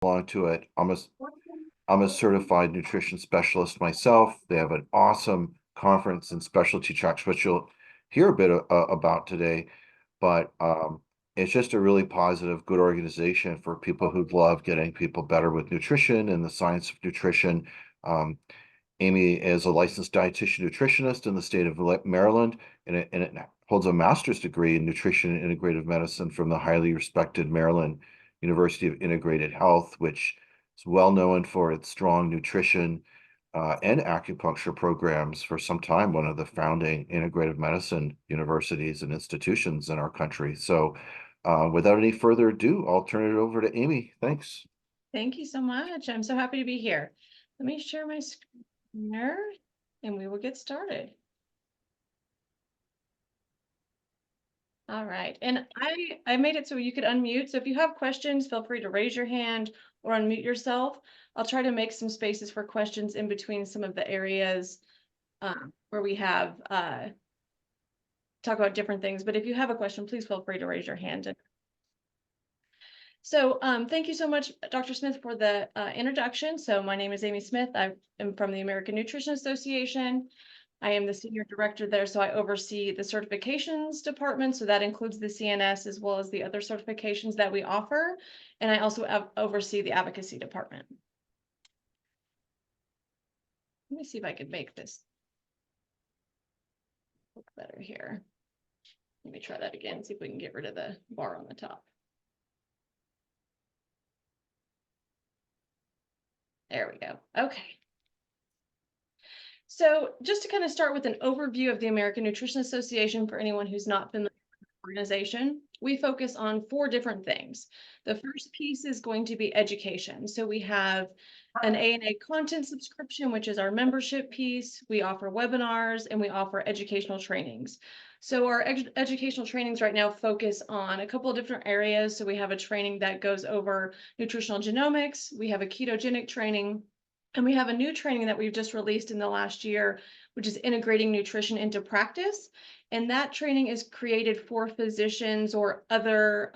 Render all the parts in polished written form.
along to it. I'm a certified nutrition specialist myself. They have an awesome conference and specialty tracks, which you'll hear a bit about today. But it's just a really positive, good organization for people who love getting people better with nutrition and the science of nutrition. Um, Amy is a licensed dietitian nutritionist in the state of Maryland, and it holds a master's degree in nutrition and integrative medicine from the highly respected Maryland University of Integrated Health, which is well known for its strong nutrition and acupuncture programs for some time, one of the founding integrative medicine universities and institutions in our country. So without any further ado, I'll turn it over to Amy. Thanks. Thank you so much. I'm so happy to be here. Let me share my screen and we will get started. All right, and I made it so you could unmute. So if you have questions, feel free to raise your hand or unmute yourself. I'll try to make some spaces for questions in between some of the areas where we have talk about different things. But if you have a question, please feel free to raise your hand. So thank you so much, Dr. Smith, for the introduction. So my name is Amy Smith. I am from the American Nutrition Association. I am the senior director there, so I oversee the certifications department. So that includes the CNS as well as the other certifications that we offer. And I also oversee the advocacy department. Let me see if I can make this look better here. Let me try that again, see if we can get rid of the bar on the top. There we go. Okay. So just to kind of start with an overview of the American Nutrition Association for anyone who's not familiar with the organization, we focus on 4 different things. The first piece is going to be education. So we have an ANA content subscription, which is our membership piece. We offer webinars and we offer educational trainings. So our educational trainings right now focus on a couple of different areas. So we have a training that goes over nutritional genomics. We have a ketogenic training. And we have a new training that we've just released in the last year, which is integrating nutrition into practice. And that training is created for physicians or other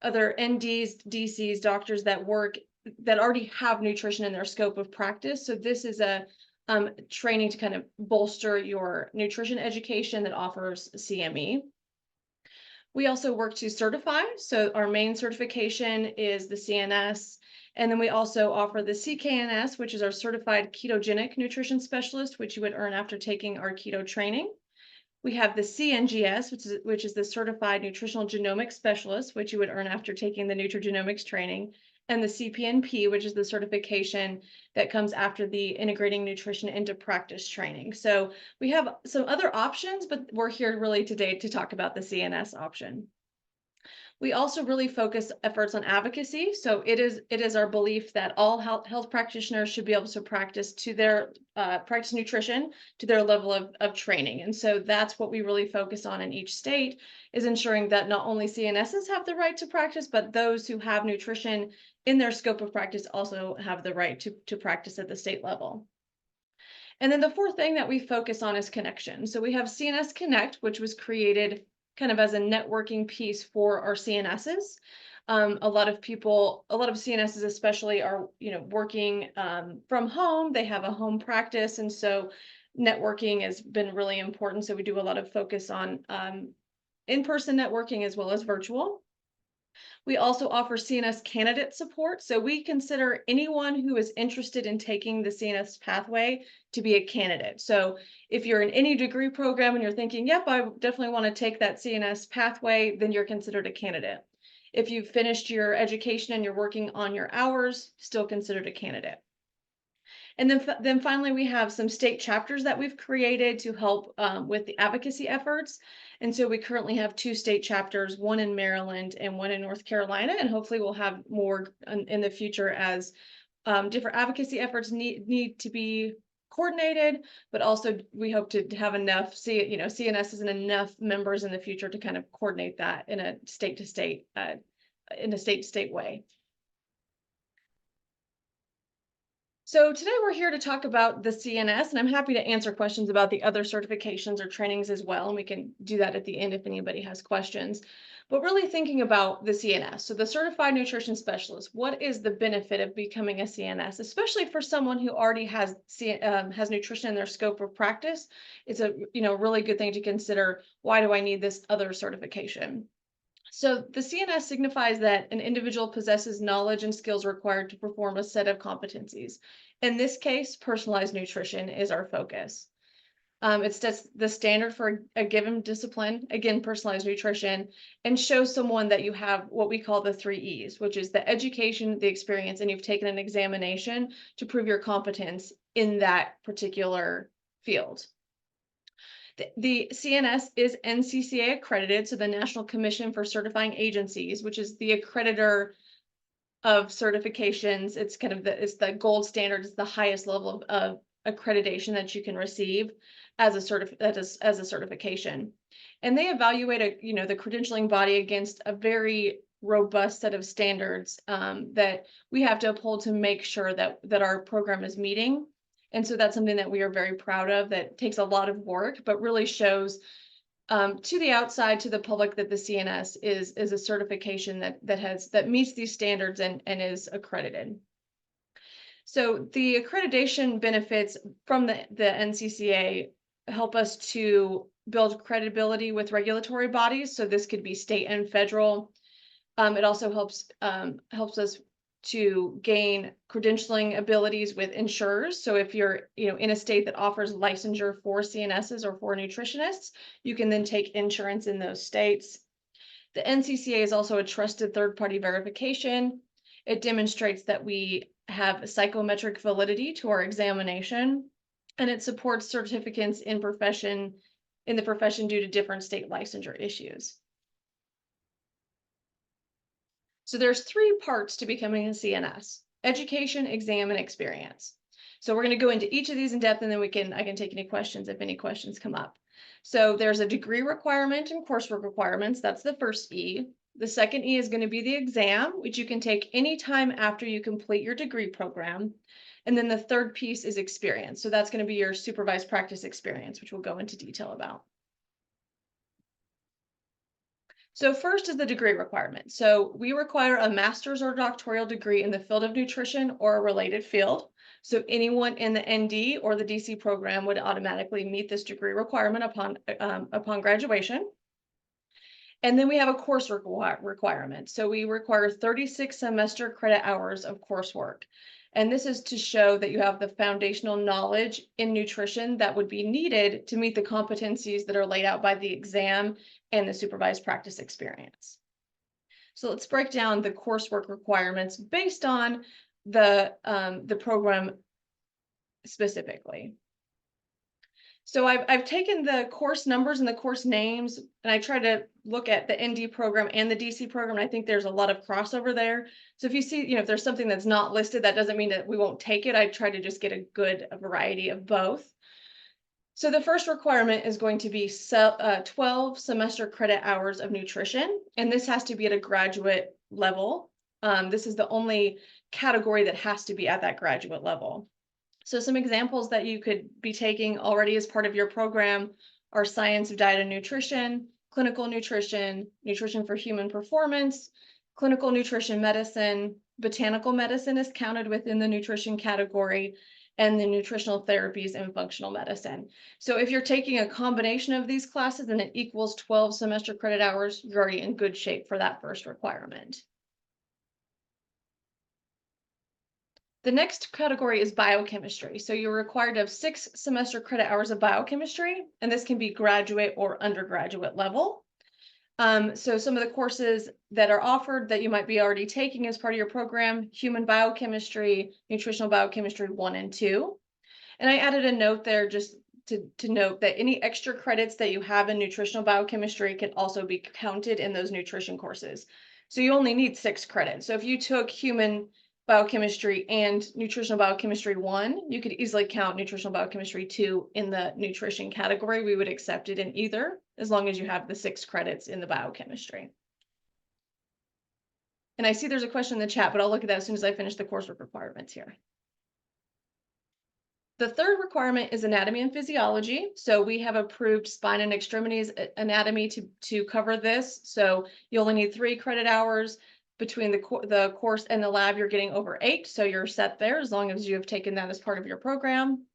NDs, DCs, doctors that already have nutrition in their scope of practice. So this is a training to kind of bolster your nutrition education that offers CME. We also work to certify. So our main certification is the CNS. And then we also offer the CKNS, which is our Certified Ketogenic Nutrition Specialist, which you would earn after taking our keto training. We have the CNGS, which is the Certified Nutritional Genomics Specialist, which you would earn after taking the nutrigenomics training, and the CPNP, which is the certification that comes after the Integrating Nutrition into Practice training. So we have some other options, but we're here really today to talk about the CNS option. We also really focus efforts on advocacy. So it is our belief that all health practitioners should be able to practice practice nutrition to their level of training. And so that's what we really focus on in each state, is ensuring that not only CNSs have the right to practice, but those who have nutrition in their scope of practice also have the right to practice at the state level. And then the 4th thing that we focus on is connection. So we have CNS Connect, which was created kind of as a networking piece for our CNSs. A lot of CNSs especially are, working from home. They have a home practice. And so networking has been really important. So we do a lot of focus on in-person networking as well as virtual. We also offer CNS candidate support. So we consider anyone who is interested in taking the CNS pathway to be a candidate. So if you're in any degree program and you're thinking, yep, I definitely want to take that CNS pathway, then you're considered a candidate. If you've finished your education and you're working on your hours, still considered a candidate. And then finally, we have some state chapters that we've created to help with the advocacy efforts. And so we currently have 2 state chapters, one in Maryland and one in North Carolina, and hopefully we'll have more in the future as different advocacy efforts need to be coordinated, but also we hope to have enough CNSs and enough members in the future to kind of coordinate that in a state-to-state way. So today we're here to talk about the CNS, and I'm happy to answer questions about the other certifications or trainings as well, and we can do that at the end if anybody has questions. But really thinking about the CNS, so the certified nutrition specialist, what is the benefit of becoming a CNS, especially for someone who already has nutrition in their scope of practice? It's a really good thing to consider. Why do I need this other certification? So the CNS signifies that an individual possesses knowledge and skills required to perform a set of competencies. In this case, personalized nutrition is our focus. It sets the standard for a given discipline, again, personalized nutrition, and shows someone that you have what we call the 3 E's, which is the education, the experience, and you've taken an examination to prove your competence in that particular field. The CNS is NCCA accredited, so the National Commission for Certifying Agencies, which is the accreditor of certifications. It's kind of it's the gold standard, it's the highest level of accreditation that you can receive as a certification. And they evaluate the credentialing body against a very robust set of standards that we have to uphold to make sure that our program is meeting. And so that's something that we are very proud of. That takes a lot of work, but really shows to the outside, to the public, that the CNS is a certification that meets these standards and is accredited. So the accreditation benefits from the NCCA help us to build credibility with regulatory bodies. So this could be state and federal. It also helps us to gain credentialing abilities with insurers. So if you're in a state that offers licensure for CNSs or for nutritionists, you can then take insurance in those states. The NCCA is also a trusted third-party verification. It demonstrates that we have psychometric validity to our examination, and it supports certificates in the profession due to different state licensure issues. So there's 3 parts to becoming a CNS: education, exam, and experience. So we're going to go into each of these in depth, and then I can take any questions if any questions come up. So there's a degree requirement and coursework requirements. That's the first E. The second E is going to be the exam, which you can take anytime after you complete your degree program. And then the third piece is experience. So that's going to be your supervised practice experience, which we'll go into detail about. So first is the degree requirement. So we require a master's or doctoral degree in the field of nutrition or a related field. So anyone in the ND or the DC program would automatically meet this degree requirement upon graduation. And then we have a course requirement. So we require 36 semester credit hours of coursework. And this is to show that you have the foundational knowledge in nutrition that would be needed to meet the competencies that are laid out by the exam and the supervised practice experience. So let's break down the coursework requirements based on the program specifically. So I've taken the course numbers and the course names, and I try to look at the ND program and the DC program. And I think there's a lot of crossover there. So if you see, if there's something that's not listed, that doesn't mean that we won't take it. I try to just get a variety of both. So the first requirement is going to be 12 semester credit hours of nutrition, and this has to be at a graduate level. This is the only category that has to be at that graduate level. So some examples that you could be taking already as part of your program are science of diet and nutrition, clinical nutrition, nutrition for human performance, clinical nutrition medicine, botanical medicine is counted within the nutrition category, and the nutritional therapies and functional medicine. So if you're taking a combination of these classes and it equals 12 semester credit hours, you're already in good shape for that first requirement. The next category is biochemistry. So you're required to have 6 semester credit hours of biochemistry, and this can be graduate or undergraduate level. So some of the courses that are offered that you might be already taking as part of your program: human biochemistry, nutritional biochemistry 1 and 2. And I added a note there just to note that any extra credits that you have in nutritional biochemistry can also be counted in those nutrition courses. So you only need 6 credits. So if you took human biochemistry and nutritional biochemistry 1, you could easily count nutritional biochemistry 2 in the nutrition category. We would accept it in either, as long as you have the 6 credits in the biochemistry. And I see there's a question in the chat, but I'll look at that as soon as I finish the coursework requirements here. The third requirement is anatomy and physiology. So we have approved spine and extremities anatomy to cover this. So you only need 3 credit hours between the course and the lab. You're getting over 8, so you're set there as long as you have taken that as part of your program.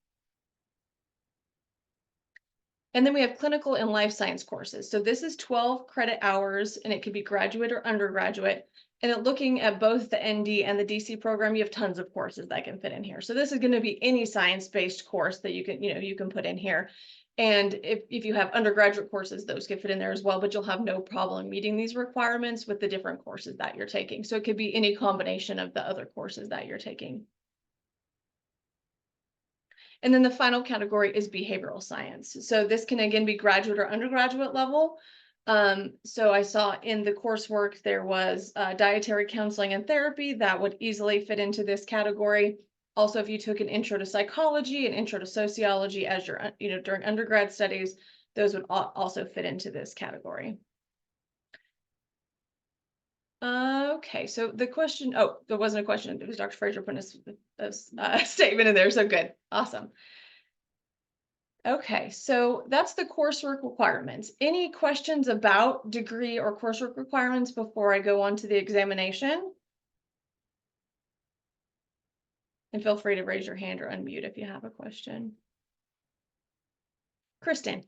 And then we have clinical and life science courses. So this is 12 credit hours, and it could be graduate or undergraduate. And looking at both the ND and the DC program, you have tons of courses that can fit in here. So this is going to be any science-based course that you can put in here. And if you have undergraduate courses, those can fit in there as well, but you'll have no problem meeting these requirements with the different courses that you're taking. So it could be any combination of the other courses that you're taking. And then the final category is behavioral science. So this can again be graduate or undergraduate level. So I saw in the coursework there was dietary counseling and therapy that would easily fit into this category. Also, if you took an intro to psychology and intro to sociology as your, during undergrad studies, those would also fit into this category. Okay, so the question, oh, there wasn't a question. It was Dr. Fraser putting a statement in there. So good. Awesome. Okay, so that's the coursework requirements. Any questions about degree or coursework requirements before I go on to the examination? And feel free to raise your hand or unmute if you have a question. Kristen.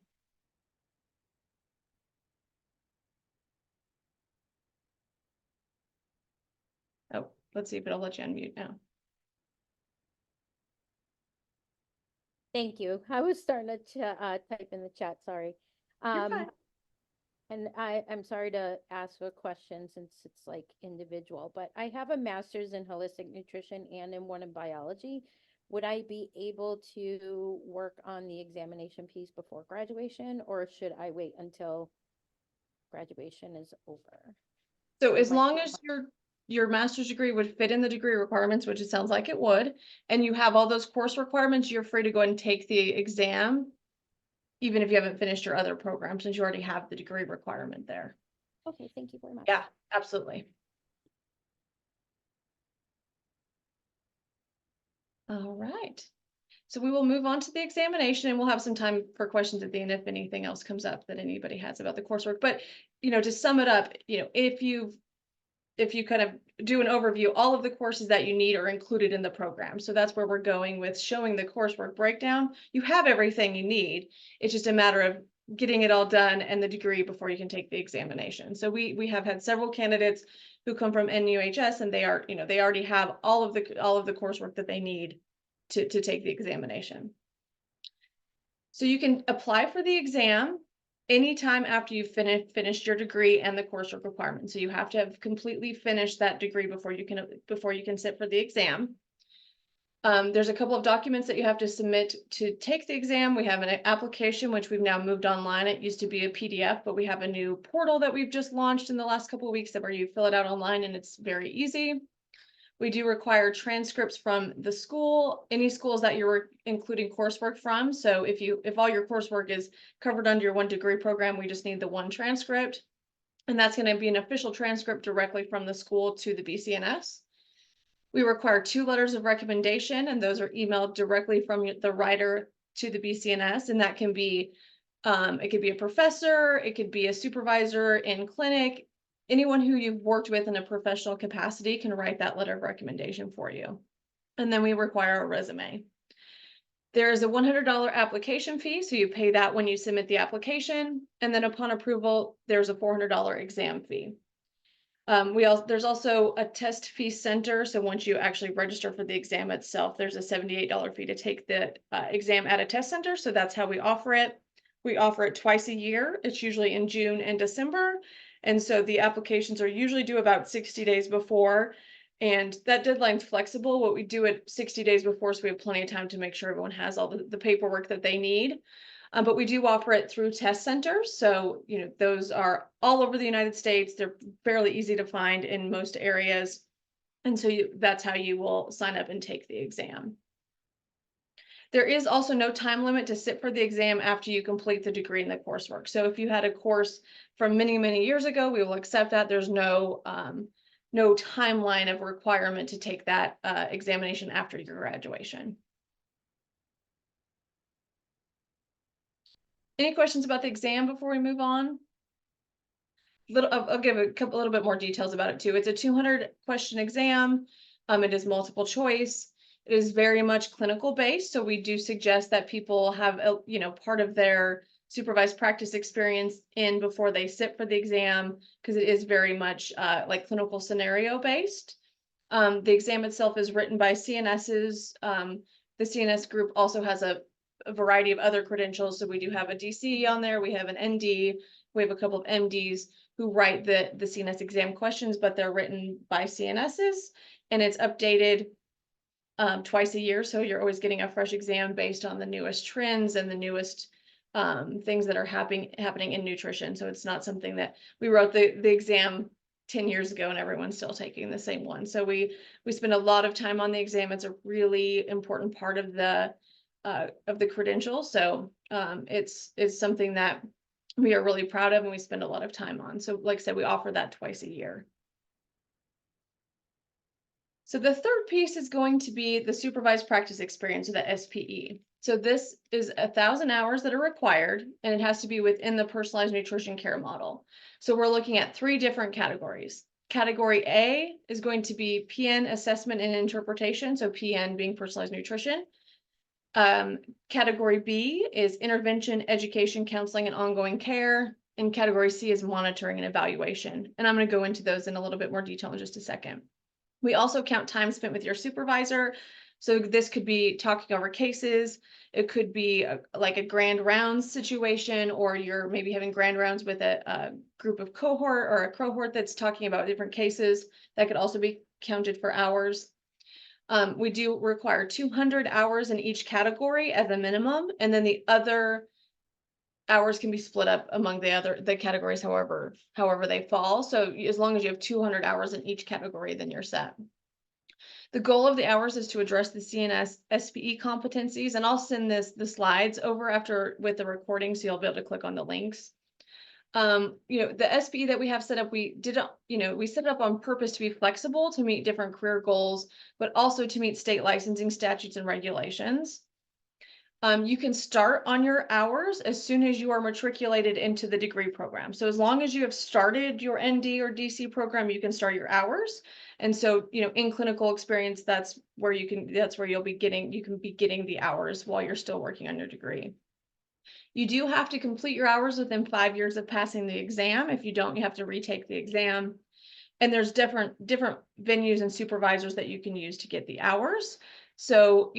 Oh, let's see if it'll let you unmute now. Thank you. I was starting to type in the chat, sorry. You're fine. And I'm sorry to ask a question since it's like individual, but I have a master's in holistic nutrition and in one in biology. Would I be able to work on the examination piece before graduation, or should I wait until graduation is over? So as long as your master's degree would fit in the degree requirements, which it sounds like it would, and you have all those course requirements, you're free to go ahead and take the exam, even if you haven't finished your other program, since you already have the degree requirement there. Okay, thank you very much. Yeah, absolutely. All right. So we will move on to the examination, and we'll have some time for questions at the end if anything else comes up that anybody has about the coursework. But, to sum it up, if you kind of do an overview, all of the courses that you need are included in the program. So that's where we're going with showing the coursework breakdown. You have everything you need. It's just a matter of getting it all done and the degree before you can take the examination. So we have had several candidates who come from NUHS, and they already have all of the coursework that they need to take the examination. So you can apply for the exam anytime after you've finished your degree and the coursework requirements. So you have to have completely finished that degree before you can sit for the exam. There's a couple of documents that you have to submit to take the exam. We have an application, which we've now moved online. It used to be a PDF, but we have a new portal that we've just launched in the last couple of weeks where you fill it out online, and it's very easy. We do require transcripts from the school, any schools that you're including coursework from. So if all your coursework is covered under your 1 degree program, we just need the 1 transcript. And that's going to be an official transcript directly from the school to the BCNS. We require 2 letters of recommendation, and those are emailed directly from the writer to the BCNS. And that can be, it could be a professor, it could be a supervisor in clinic. Anyone who you've worked with in a professional capacity can write that letter of recommendation for you. And then we require a resume. There is a $100 application fee, so you pay that when you submit the application. And then upon approval, there's a $400 exam fee. There's also a test fee center. So once you actually register for the exam itself, there's a $78 fee to take the exam at a test center. So that's how we offer it. We offer it twice a year. It's usually in June and December. And so the applications are usually due about 60 days before. And that deadline's flexible. What we do it 60 days before, so we have plenty of time to make sure everyone has all the paperwork that they need. But we do offer it through test centers. So, those are all over the United States. They're fairly easy to find in most areas. And so that's how you will sign up and take the exam. There is also no time limit to sit for the exam after you complete the degree in the coursework. So if you had a course from many, many years ago, we will accept that. There's no timeline of requirement to take that examination after your graduation. Any questions about the exam before we move on? I'll give a little bit more details about it too. It's a 200 question exam. It is multiple choice. It is very much clinical based. So we do suggest that people have part of their supervised practice experience in before they sit for the exam, because it is very much like clinical scenario based. The exam itself is written by CNSs. The CNS group also has a variety of other credentials. So we do have a DC on there. We have an ND. We have a couple of MDs who write the CNS exam questions, but they're written by CNSs, and it's updated twice a year. So you're always getting a fresh exam based on the newest trends and the newest things that are happening in nutrition. So it's not something that we wrote the exam 10 years ago and everyone's still taking the same one. So we spend a lot of time on the exam. It's a really important part of the credential. So it's something that we are really proud of and we spend a lot of time on. So like I said, we offer that twice a year. So the third piece is going to be the supervised practice experience, or the SPE. So this is 1,000 hours that are required, and it has to be within the personalized nutrition care model. So we're looking at 3 different categories. Category A is going to be PN assessment and interpretation. So PN being personalized nutrition. Category B is intervention, education, counseling, and ongoing care. And category C is monitoring and evaluation. And I'm going to go into those in a little bit more detail in just a second. We also count time spent with your supervisor. So this could be talking over cases. It could be like a grand rounds situation, or you're maybe having grand rounds with a group of cohort or a cohort that's talking about different cases. That could also be counted for hours. We do require 200 hours in each category as a minimum, and then the other hours can be split up among the categories however they fall. So as long as you have 200 hours in each category, then you're set. The goal of the hours is to address the CNS SPE competencies, and I'll send the slides over after with the recording, so you'll be able to click on the links. The SPE that we have set up, we set it up on purpose to be flexible, to meet different career goals, but also to meet state licensing statutes and regulations. You can start on your hours as soon as you are matriculated into the degree program. So as long as you have started your ND or DC program, you can start your hours. And so, in clinical experience, that's where you can be getting the hours while you're still working on your degree. You do have to complete your hours within 5 years of passing the exam. If you don't, you have to retake the exam. And there's different venues and supervisors that you can use to get the hours. So,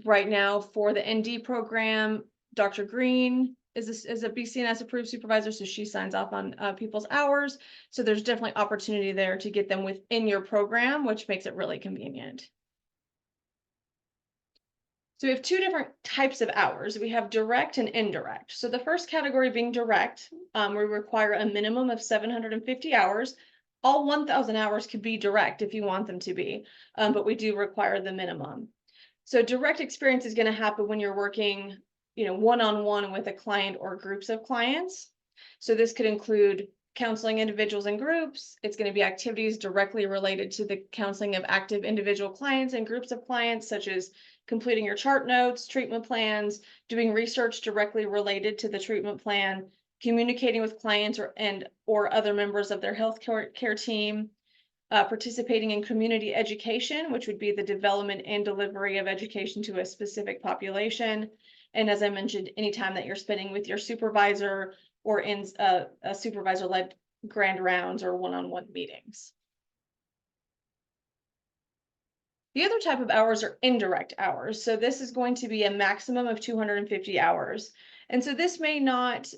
right now for the ND program, Dr. Green is a BCNS approved supervisor, so she signs off on people's hours. So there's definitely opportunity there to get them within your program, which makes it really convenient. So we have 2 different types of hours. We have direct and indirect. So the first category being direct, we require a minimum of 750 hours. All 1,000 hours could be direct if you want them to be, but we do require the minimum. So direct experience is going to happen when you're working, one-on-one with a client or groups of clients. So this could include counseling individuals and groups. It's going to be activities directly related to the counseling of active individual clients and groups of clients, such as completing your chart notes, treatment plans, doing research directly related to the treatment plan, communicating with clients or other members of their healthcare team, participating in community education, which would be the development and delivery of education to a specific population. And as I mentioned, anytime that you're spending with your supervisor or in a supervisor-led grand rounds or one-on-one meetings. The other type of hours are indirect hours. So this is going to be a maximum of 250 hours. And so this may not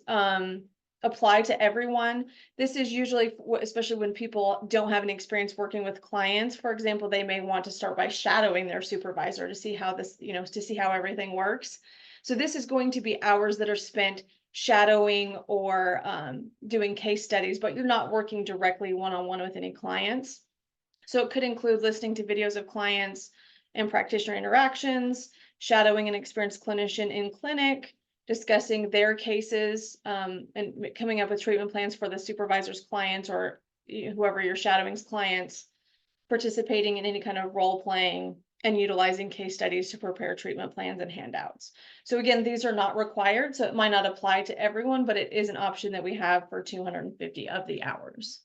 apply to everyone. This is usually, especially when people don't have any experience working with clients. For example, they may want to start by shadowing their supervisor to see how to see how everything works. So this is going to be hours that are spent shadowing or doing case studies, but you're not working directly one-on-one with any clients. So it could include listening to videos of clients and practitioner interactions, shadowing an experienced clinician in clinic, discussing their cases, and coming up with treatment plans for the supervisor's clients or whoever you're shadowing's clients, participating in any kind of role playing, and utilizing case studies to prepare treatment plans and handouts. So again, these are not required, so it might not apply to everyone, but it is an option that we have for 250 of the hours.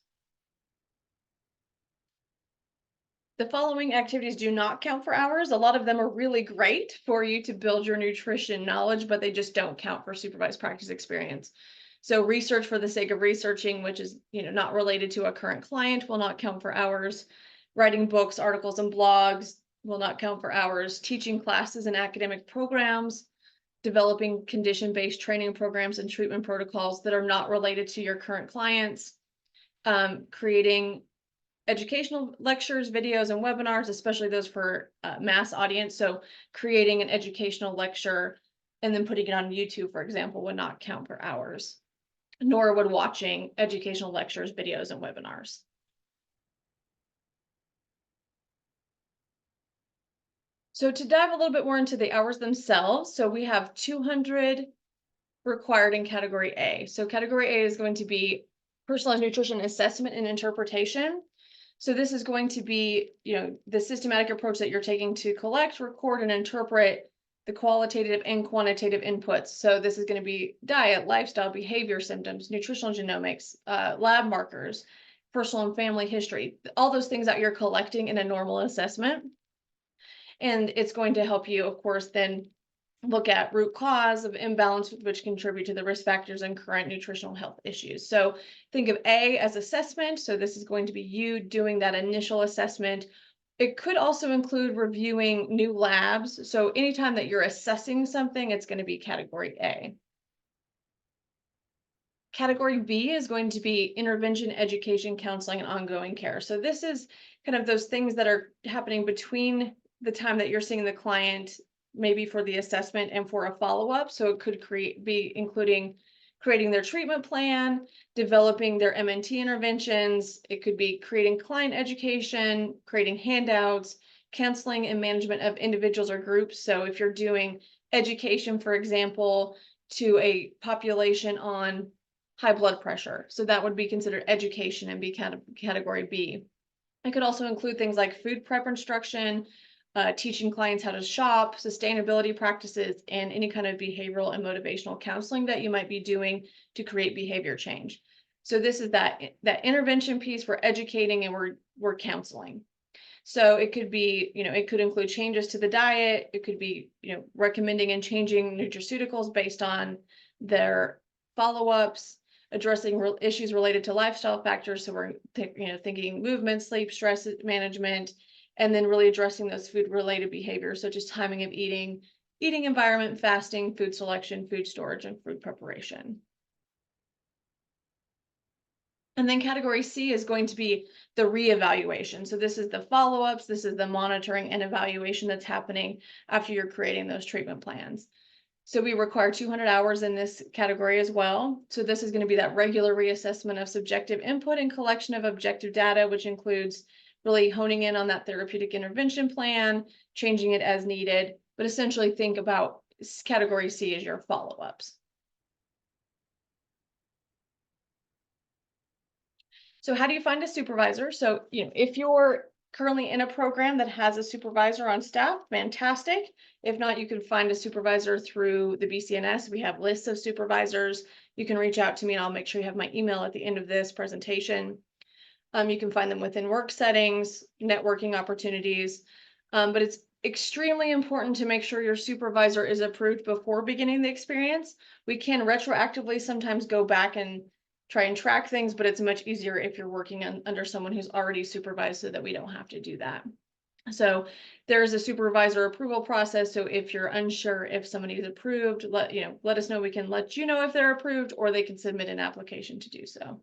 The following activities do not count for hours. A lot of them are really great for you to build your nutrition knowledge, but they just don't count for supervised practice experience. So research for the sake of researching, which is, not related to a current client, will not count for hours. Writing books, articles, and blogs will not count for hours. Teaching classes and academic programs, developing condition-based training programs and treatment protocols that are not related to your current clients, creating educational lectures, videos, and webinars, especially those for mass audience. So creating an educational lecture and then putting it on YouTube, for example, would not count for hours, nor would watching educational lectures, videos, and webinars. So to dive a little bit more into the hours themselves, so we have 200 required in category A. So category A is going to be personalized nutrition assessment and interpretation. So this is going to be, the systematic approach that you're taking to collect, record, and interpret the qualitative and quantitative inputs. So this is going to be diet, lifestyle, behavior, symptoms, nutritional genomics, lab markers, personal and family history, all those things that you're collecting in a normal assessment. And it's going to help you, of course, then look at root cause of imbalance, which contribute to the risk factors and current nutritional health issues. So think of A as assessment. So this is going to be you doing that initial assessment. It could also include reviewing new labs. So anytime that you're assessing something, it's going to be category A. Category B is going to be intervention, education, counseling, and ongoing care. So this is kind of those things that are happening between the time that you're seeing the client, maybe for the assessment and for a follow-up. So it could be including creating their treatment plan, developing their MNT interventions. It could be creating client education, creating handouts, counseling and management of individuals or groups. So if you're doing education, for example, to a population on high blood pressure, so that would be considered education and be category B. It could also include things like food prep instruction, teaching clients how to shop, sustainability practices, and any kind of behavioral and motivational counseling that you might be doing to create behavior change. So this is that intervention piece for educating, and we're counseling. So it could be, it could include changes to the diet. It could be, recommending and changing nutraceuticals based on their follow-ups, addressing issues related to lifestyle factors. So we're, thinking movement, sleep, stress management, and then really addressing those food-related behaviors, such as timing of eating environment, fasting, food selection, food storage, and food preparation. And then category C is going to be the reevaluation. So this is the follow-ups, this is the monitoring and evaluation that's happening after you're creating those treatment plans. So we require 200 hours in this category as well. So this is going to be that regular reassessment of subjective input and collection of objective data, which includes really honing in on that therapeutic intervention plan, changing it as needed, but essentially think about category C as your follow-ups. So how do you find a supervisor? So, if you're currently in a program that has a supervisor on staff, fantastic. If not, you can find a supervisor through the BCNS. We have lists of supervisors. You can reach out to me and I'll make sure you have my email at the end of this presentation. You can find them within work settings, networking opportunities, but it's extremely important to make sure your supervisor is approved before beginning the experience. We can retroactively sometimes go back and try and track things, but it's much easier if you're working under someone who's already supervised, so that we don't have to do that. So there's a supervisor approval process. So if you're unsure if somebody is approved, let us know. We can let you know if they're approved, or they can submit an application to do so.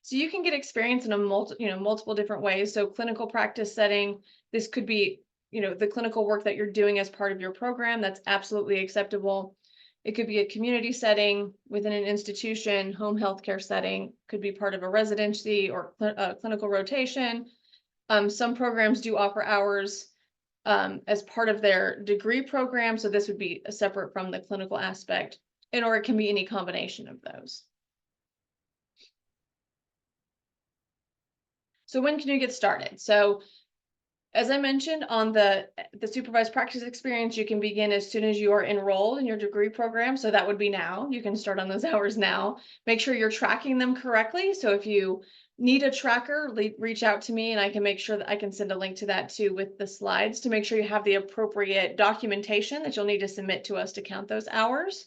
So you can get experience in a multiple different ways. So clinical practice setting, this could be, the clinical work that you're doing as part of your program. That's absolutely acceptable. It could be a community setting within an institution, home healthcare setting, could be part of a residency or clinical rotation. Some programs do offer hours as part of their degree program. So this would be separate from the clinical aspect, or it can be any combination of those. So when can you get started? So as I mentioned on the supervised practice experience, you can begin as soon as you are enrolled in your degree program. So that would be now. You can start on those hours now. Make sure you're tracking them correctly. So if you need a tracker, reach out to me and I can make sure that I can send a link to that too with the slides to make sure you have the appropriate documentation that you'll need to submit to us to count those hours.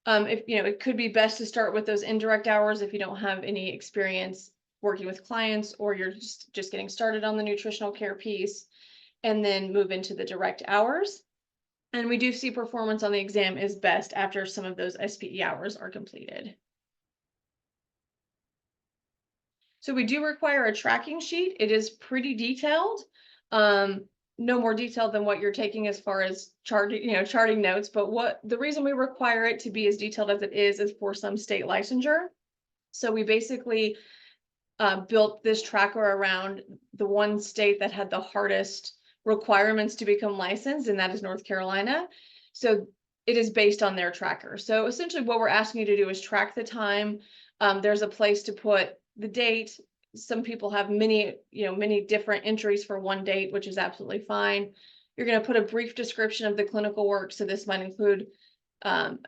If you know, it could be best to start with those indirect hours if you don't have any experience working with clients or you're just getting started on the nutritional care piece, and then move into the direct hours. And we do see performance on the exam is best after some of those SPE hours are completed. So we do require a tracking sheet. It is pretty detailed. No more detailed than what you're taking as far as charting notes, but what the reason we require it to be as detailed as it is for some state licensure. So we basically built this tracker around the one state that had the hardest requirements to become licensed, and that is North Carolina. So it is based on their tracker. So essentially what we're asking you to do is track the time. There's a place to put the date. Some people have many different entries for one date, which is absolutely fine. You're going to put a brief description of the clinical work. So this might include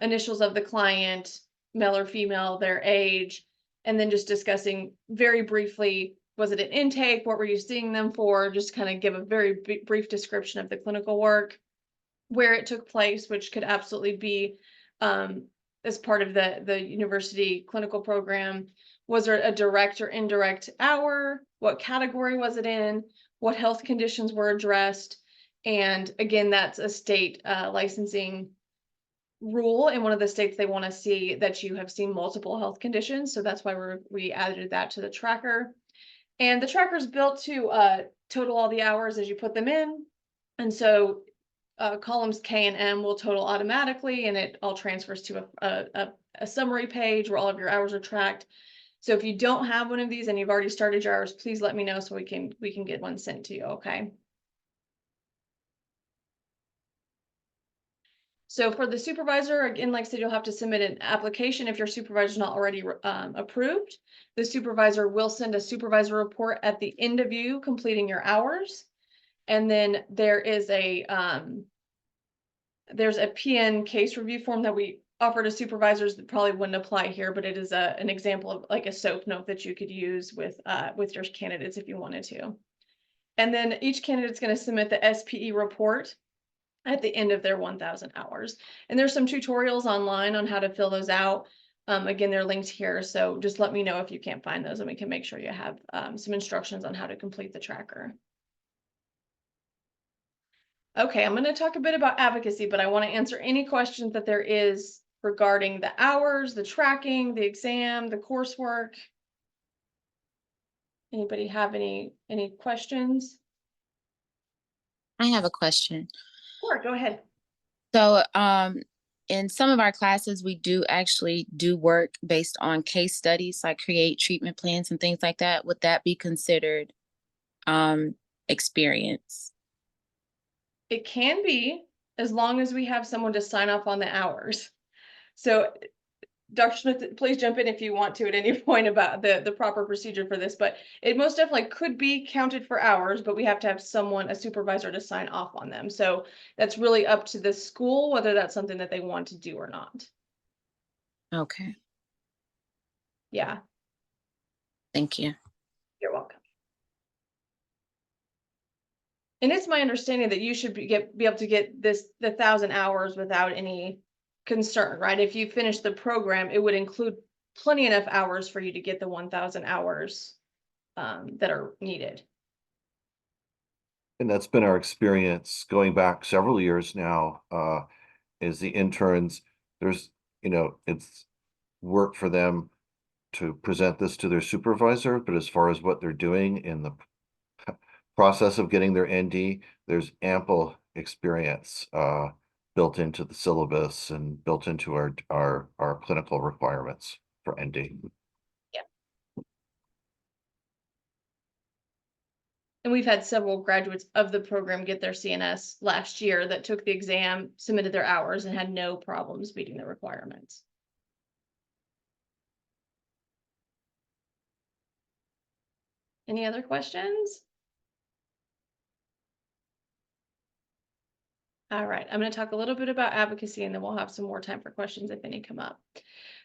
initials of the client, male or female, their age, and then just discussing very briefly, was it an intake? What were you seeing them for? Just kind of give a very brief description of the clinical work, where it took place, which could absolutely be as part of the university clinical program. Was there a direct or indirect hour? What category was it in? What health conditions were addressed? And again, that's a state licensing rule. In one of the states, they want to see that you have seen multiple health conditions. So that's why we added that to the tracker. And the tracker is built to total all the hours as you put them in. And so columns K and M will total automatically, and it all transfers to a summary page where all of your hours are tracked. So if you don't have one of these and you've already started your hours, please let me know so we can get one sent to you. Okay. So for the supervisor, again, like I said, you'll have to submit an application if your supervisor is not already approved. The supervisor will send a supervisor report at the end of you completing your hours. And then there's a PN case review form that we offer to supervisors that probably wouldn't apply here, but it is an example of like a SOAP note that you could use with your candidates if you wanted to. And then each candidate's going to submit the SPE report at the end of their 1,000 hours. And there's some tutorials online on how to fill those out. Again, they're linked here. So just let me know if you can't find those and we can make sure you have some instructions on how to complete the tracker. Okay, I'm going to talk a bit about advocacy, but I want to answer any questions that there is regarding the hours, the tracking, the exam, the coursework. Anybody have any questions? I have a question. Sure, go ahead. So, in some of our classes, we do actually do work based on case studies, like create treatment plans and things like that. Would that be considered experience? It can be, as long as we have someone to sign off on the hours. So Dr. Smith, please jump in if you want to at any point about the proper procedure for this, but it most definitely could be counted for hours, but we have to have someone, a supervisor, to sign off on them. So that's really up to the school, whether that's something that they want to do or not. Okay, Yeah, thank you. you're welcome. And it's my understanding that you should be able to get the 1,000 hours without any concern, right? If you finish the program, it would include plenty enough hours for you to get the 1,000 hours that are needed. And that's been our experience going back several years now, is the interns, there's, it's work for them to present this to their supervisor, but as far as what they're doing in the process of getting their ND, there's ample experience built into the syllabus and built into our clinical requirements for ND. And we've had several graduates of the program get their CNS last year that took the exam, submitted their hours, and had no problems meeting the requirements. Any other questions? All right, I'm going to talk a little bit about advocacy and then we'll have some more time for questions if any come up.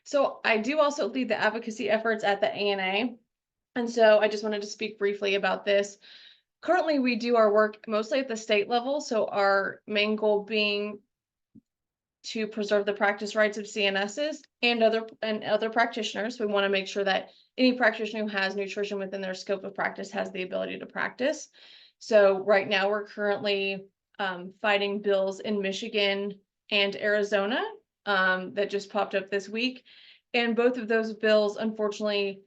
So I do also lead the advocacy efforts at the ANA. And so I just wanted to speak briefly about this. Currently, we do our work mostly at the state level. So our main goal being to preserve the practice rights of CNSs and other practitioners. We want to make sure that any practitioner who has nutrition within their scope of practice has the ability to practice. So right now we're currently fighting bills in Michigan and Arizona that just popped up this week. And both of those bills, unfortunately,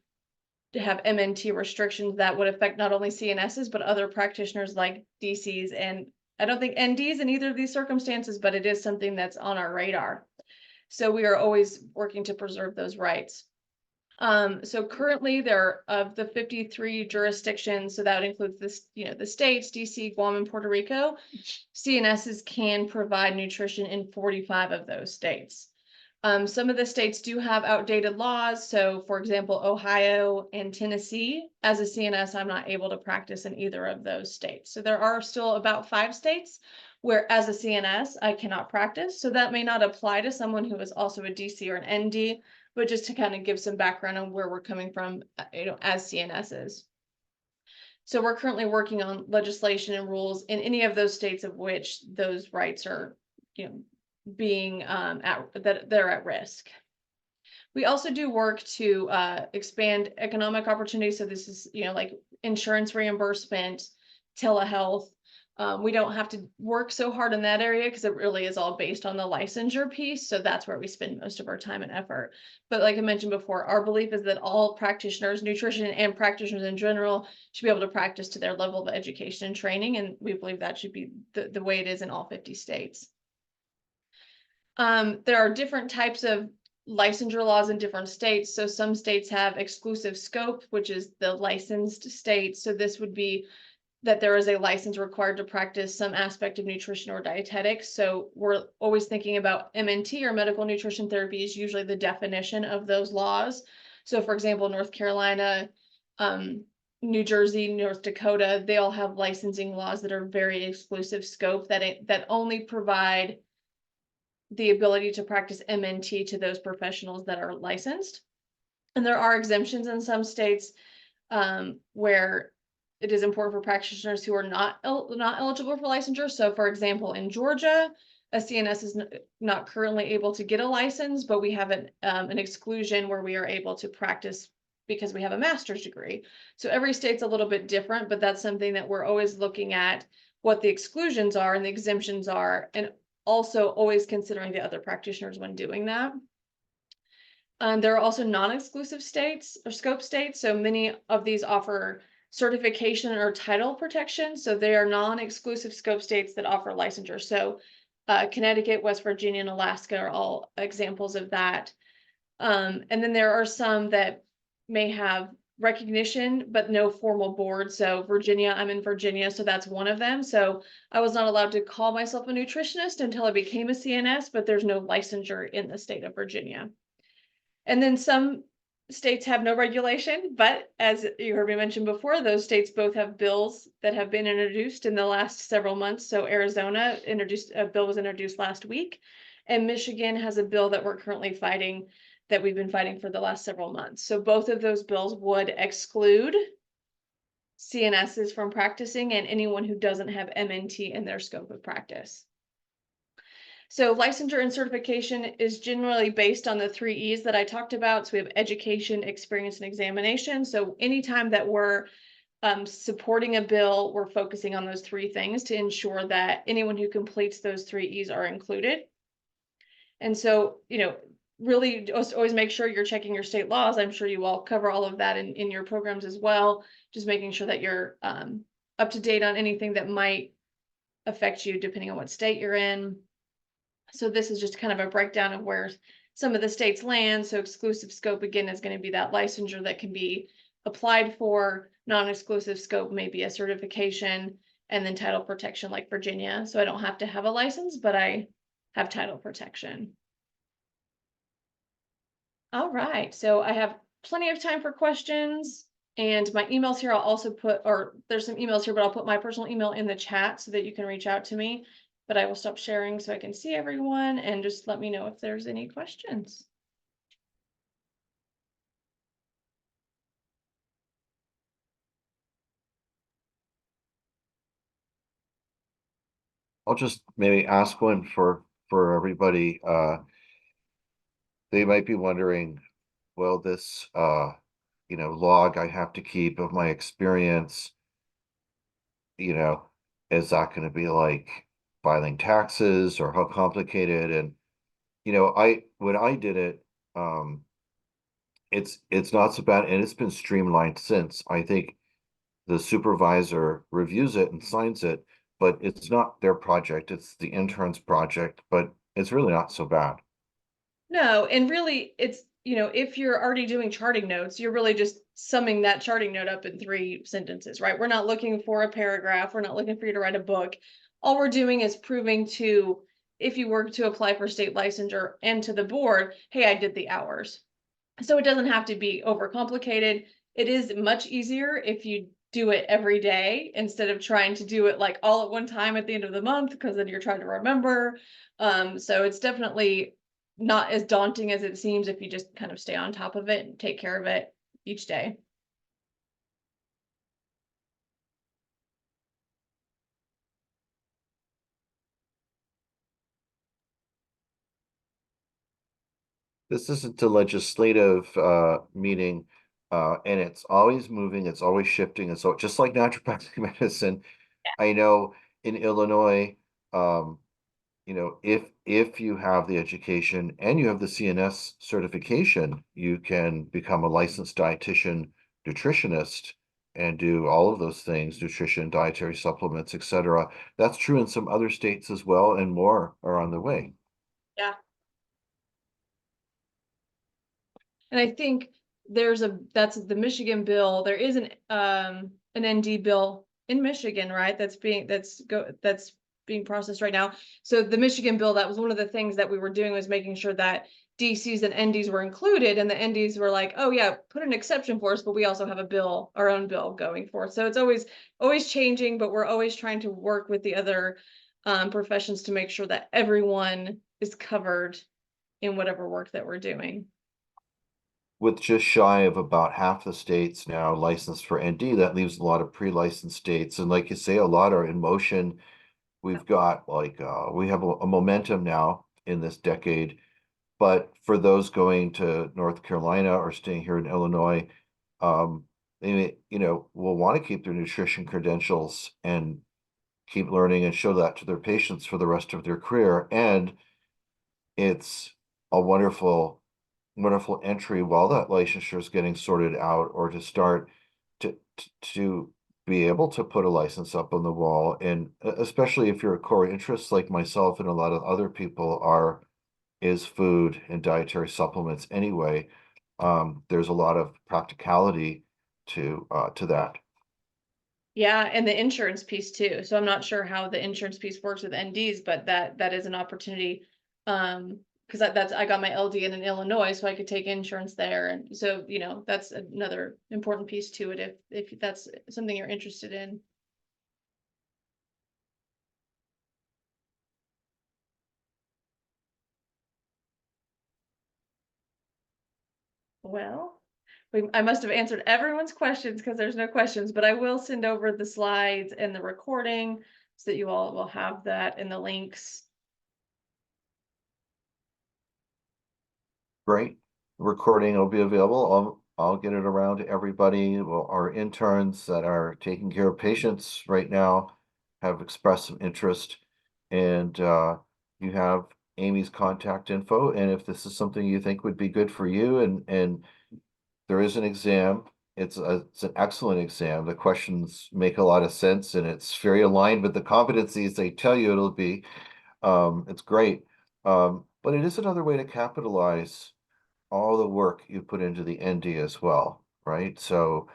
have MNT restrictions that would affect not only CNSs, but other practitioners like DCs. And I don't think NDs in either of these circumstances, but it is something that's on our radar. So we are always working to preserve those rights. So currently there of the 53 jurisdictions, so that includes this, the states, DC, Guam, and Puerto Rico, CNSs can provide nutrition in 45 of those states. Some of the states do have outdated laws. So for example, Ohio and Tennessee, as a CNS, I'm not able to practice in either of those states. So there are still about 5 states where as a CNS, I cannot practice. So that may not apply to someone who is also a DC or an ND, but just to kind of give some background on where we're coming from, as CNSs. So we're currently working on legislation and rules in any of those states of which those rights are, being that they're at risk. We also do work to expand economic opportunities. So this is, like insurance reimbursement, telehealth. We don't have to work so hard in that area because it really is all based on the licensure piece. So that's where we spend most of our time and effort. But like I mentioned before, our belief is that all practitioners, nutrition and practitioners in general, should be able to practice to their level of education and training. And we believe that should be the way it is in all 50 states. There are different types of licensure laws in different states. So some states have exclusive scope, which is the licensed state. So this would be that there is a license required to practice some aspect of nutrition or dietetics. So we're always thinking about MNT or medical nutrition therapy is usually the definition of those laws. So for example, North Carolina, New Jersey, North Dakota, they all have licensing laws that are very exclusive scope that only provide the ability to practice MNT to those professionals that are licensed. And there are exemptions in some states where it is important for practitioners who are not eligible for licensure. So for example, in Georgia, a CNS is not currently able to get a license, but we have an exclusion where we are able to practice because we have a master's degree. So every state's a little bit different, but that's something that we're always looking at what the exclusions are and the exemptions are, and also always considering the other practitioners when doing that. There are also non-exclusive states or scope states. So many of these offer certification or title protection. So they are non-exclusive scope states that offer licensure. So Connecticut, West Virginia, and Alaska are all examples of that. And then there are some that may have recognition, but no formal board. So Virginia, I'm in Virginia, so that's one of them. So I was not allowed to call myself a nutritionist until I became a CNS, but there's no licensure in the state of Virginia. And then some states have no regulation, but as you heard me mention before, those states both have bills that have been introduced in the last several months. So Arizona a bill was introduced last week, and Michigan has a bill that we're currently fighting, that we've been fighting for the last several months. So both of those bills would exclude CNSs from practicing and anyone who doesn't have MNT in their scope of practice. So licensure and certification is generally based on the 3 E's that I talked about. So we have education, experience, and examination. So anytime that we're supporting a bill, we're focusing on those 3 things to ensure that anyone who completes those 3 E's are included. And so, really just always make sure you're checking your state laws. I'm sure you all cover all of that in your programs as well. Just making sure that you're up to date on anything that might affect you depending on what state you're in. So this is just kind of a breakdown of where some of the states land. So exclusive scope, again, is going to be that licensure that can be applied for. Non-exclusive scope may be a certification, and then title protection like Virginia. So I don't have to have a license, but I have title protection. All right, so I have plenty of time for questions. And my emails here, I'll also put, or there's some emails here, but I'll put my personal email in the chat so that you can reach out to me. But I will stop sharing so I can see everyone, and just let me know if there's any questions. I'll just maybe ask one for everybody. They might be wondering, well, this log I have to keep of my experience, you know, is that going to be like filing taxes, or how complicated? And I when I did it, um, it's not so bad, and it's been streamlined since. I think the supervisor reviews it and signs it, but it's not their project, it's the intern's project, but it's really not so bad. No, and really it's, if you're already doing charting notes, you're really just summing that charting note up in 3 sentences, right? We're not looking for a paragraph. We're not looking for you to write a book. All we're doing is proving to, if you were to apply for state licensure and to the board, hey, I did the hours. So it doesn't have to be overcomplicated. It is much easier if you do it every day instead of trying to do it like all at one time at the end of the month, because then you're trying to remember. So it's definitely not as daunting as it seems if you just kind of stay on top of it and take care of it each day. This isn't a legislative meeting, and it's always moving, it's always shifting, and so just like naturopathic medicine, I know in Illinois, um, if you have the education and you have the CNS certification, you can become a licensed dietitian, nutritionist, and do all of those things, nutrition, dietary supplements, etc. That's true in some other states as well, and more are on the way. Yeah. And I think that's the Michigan bill. There is an ND bill in Michigan, right? That's being processed right now. So the Michigan bill, that was one of the things that we were doing, was making sure that DCs and NDs were included, and the NDs were like, oh yeah, put an exception for us, but we also have our own bill going for it. So it's always changing, but we're always trying to work with the other professions to make sure that everyone is covered in whatever work that we're doing. With just shy of about half the states now licensed for ND, that leaves a lot of pre-licensed states. And like you say, a lot are in motion. We've got we have a momentum now in this decade. But for those going to North Carolina or staying here in Illinois, they will want to keep their nutrition credentials and keep learning and show that to their patients for the rest of their career. And it's a wonderful entry while that licensure is getting sorted out, or to start to be able to put a license up on the wall. And especially if your core interests, like myself and a lot of other people is food and dietary supplements anyway, there's a lot of practicality to that. Yeah, and the insurance piece too. So I'm not sure how the insurance piece works with NDs, but that is an opportunity. Because I got my LD in Illinois, so I could take insurance there, and so that's another important piece to it if that's something you're interested in. Well, I must have answered everyone's questions because there's no questions, but I will send over the slides and the recording so that you all will have that in the links. Great. Recording will be available. I'll get it around to everybody. Well, our interns that are taking care of patients right now have expressed some interest, and you have Amy's contact info. And if this is something you think would be good for you, and there is an exam, it's an excellent exam. The questions make a lot of sense, and it's very aligned with the competencies they tell you it'll be. It's great. But it is another way to capitalize all the work you put into the ND as well, right? So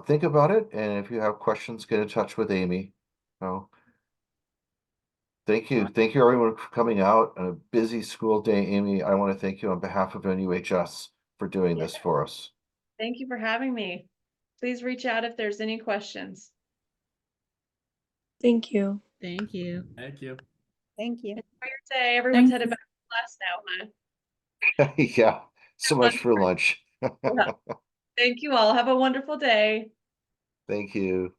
think about it, and if you have questions, get in touch with Amy. So thank you. Thank you everyone for coming out on a busy school day. Amy, I want to thank you on behalf of NUHS for doing this for us. Thank you for having me. Please reach out if there's any questions. Thank you. Thank you. Thank you. Thank you. Enjoy your day. Everyone's Thank headed you. back to class now, huh? Yeah, so much for lunch. Yeah. Thank you all. Have a wonderful day. Thank you.